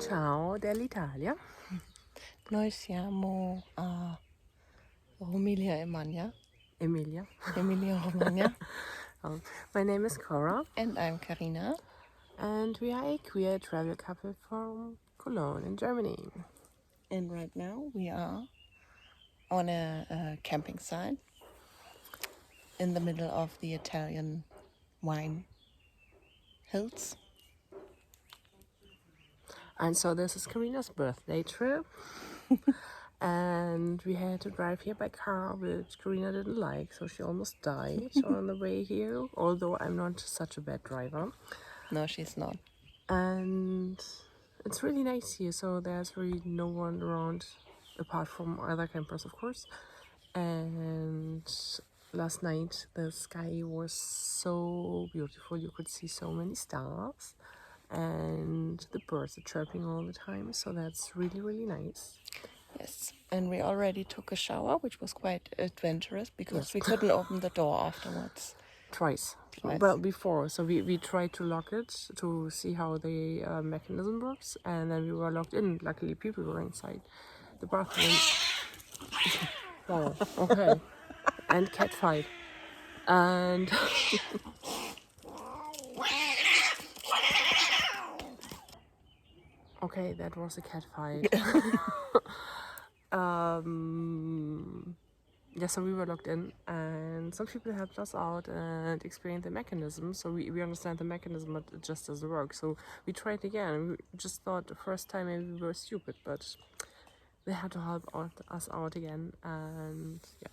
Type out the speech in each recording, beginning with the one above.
Ciao dell'Italia. Noi siamo a Emilia-Romagna. Emilia-Romagna. My name is Cora, And I'm Karina. and we are a queer travel couple from Cologne in Germany. And right now we are on a camping site in the middle of the Italian wine hills. And so this is Karina's birthday trip. And we had to drive here by car, which Karina didn't like, so she almost died on the way here, although I'm not such a bad driver. No, she's not. And it's really nice here, so there's really no one around apart from other campers, of course. And last night the sky was so beautiful, you could see so many stars, and the birds are chirping all the time, so that's really nice. Yes, and we already took a shower, which was quite adventurous because Yes. we couldn't open the door afterwards. Twice. Twice. Well, before, so we tried to lock it to see how the mechanism works, and then we were locked in. Luckily people were inside the bathroom. Wow, okay. And cat fight. And okay, that was a cat fight. Yeah, so we were locked in, and some people helped us out and explained the mechanism. So we understand the mechanism, but it just doesn't work. So we tried again. We just thought the first time maybe we were stupid, but they had to help us out again, and yeah.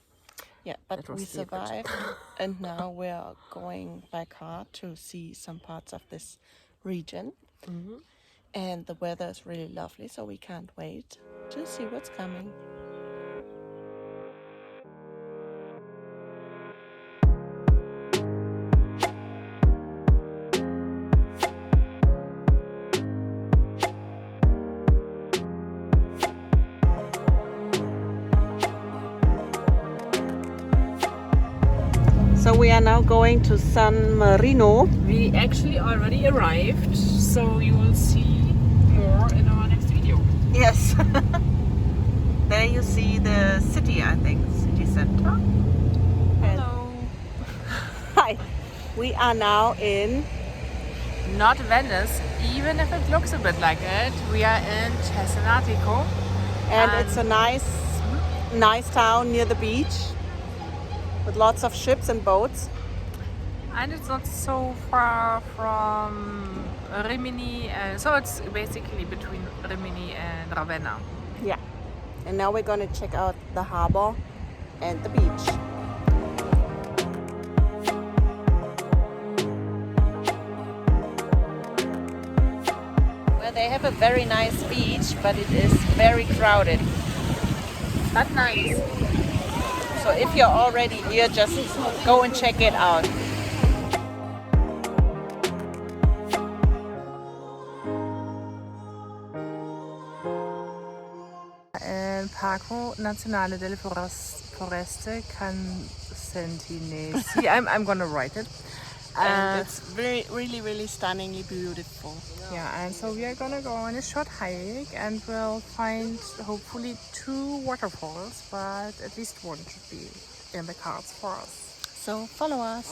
Yeah, but That was we the adventure. survived, and now we're going by car to see some parts of this region. Mm-hmm. And the weather is really lovely, so we can't wait to see what's coming. So we are now going to San Marino. We actually already arrived, so you will see more in our next video. Yes. There you see the city, I think, city center. Hello. Hi. We are now in... Not Venice, even if it looks a bit like it. We are in Cesenatico. And it's a nice town near the beach with lots of ships and boats. And it's not so far from Rimini, so it's basically between Rimini and Ravenna. Yeah. And now we're going to check out the harbor and the beach. Well, they have a very nice beach, but it is very crowded. But nice. So if you're already here, just go and check it out. Parco Nazionale delle Foreste Cansentinesi. I'm gonna write it. And it's really stunningly beautiful. Yeah, and so we are gonna go on a short hike, and we'll find hopefully 2 waterfalls, but at least one should be in the cards for us. So follow us.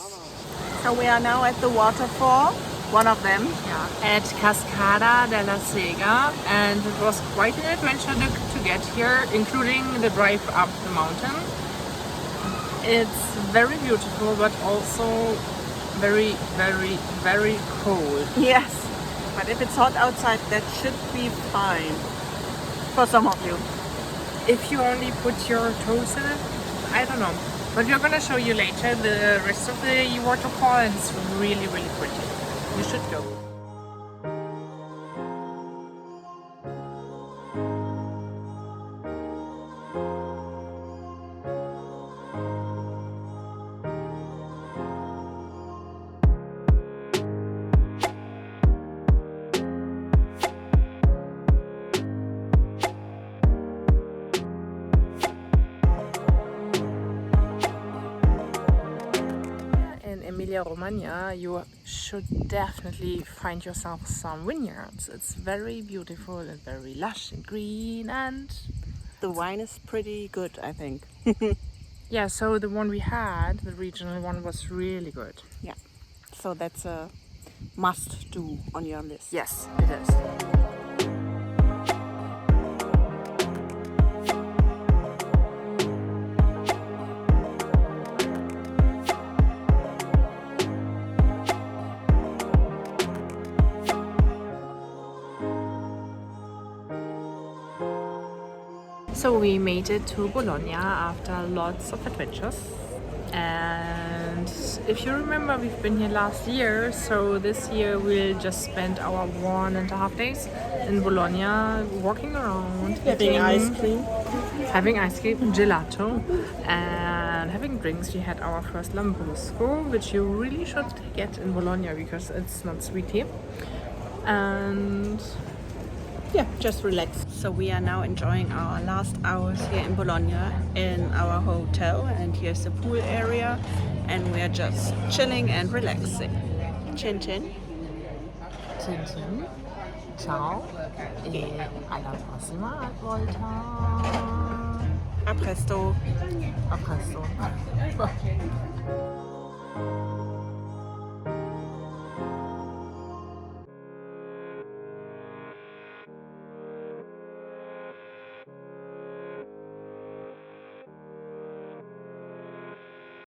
So we are now at the waterfall, one of them. Yeah, at Cascada della Sega, and it was quite an adventure to get here, including the drive up the mountain. It's very beautiful, but also very cold. Yes, but if it's hot outside, that should be fine for some of you. If you only put your toes in it, I don't know. But we're gonna show you later the rest of the waterfall, and it's really pretty. You should go. Emilia-Romagna, you should definitely find yourself some vineyards. It's very beautiful and very lush and green, and The wine is pretty good, I think. yeah, so the one we had, the regional one, was really good. Yeah. So that's a must do on your list. Yes, it is. So we made it to Bologna after lots of adventures. And if you remember, we've been here last year, so this year we'll just spend our 1.5 days in Bologna, walking around, Having ice cream. having ice cream, gelato, and having drinks. We had our first lambrusco, which you really should get in Bologna because it's not sweet here. And Yeah, just relax. So we are now enjoying our last hours here in Bologna in our hotel, and here's the pool area, and we are just chilling and relaxing. Chin chin. Chin chin. Ciao. E alla prossima volta. A presto. A presto.